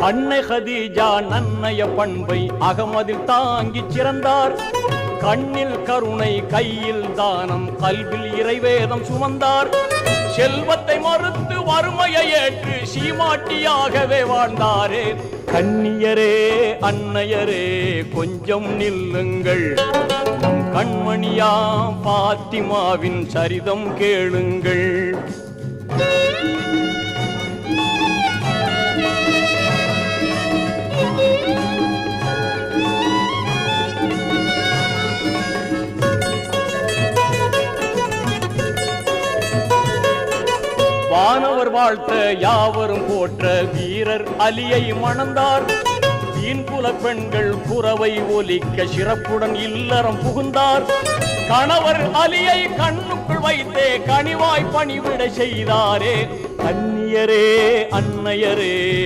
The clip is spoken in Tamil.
அன்னை ஹதீஜா நன்னய பண்பை அகமதில் தாங்கிச் சிறந்தார். கண்ணில் கருணை, கையில் தானம், கல்வில் இறைவேதம் சுமந்தார். செல்வத்தை மறுத்து வறுமையை ஏற்று சீமாட்டியாகவே வாழ்ந்தாரே. கண்ணியரே, அன்னையரே, கொஞ்சம் நில்லுங்கள், நம் கண்மணியாம் பாத்திமாவின் சரிதம் கேளுங்கள். வானவர் வாழ்த்த யாவரும் போற்ற வீரர் அலியை மணந்தார். தீன்குல பெண்கள் குரவை ஒலிக்க சிறப்புடன் இல்லறம் புகுந்தார். கணவர் அலியை கண்ணுக்குள் வைத்தே கனிவாய் பணிவிட செய்தாரே. கண்ணியரே, அன்னையரே,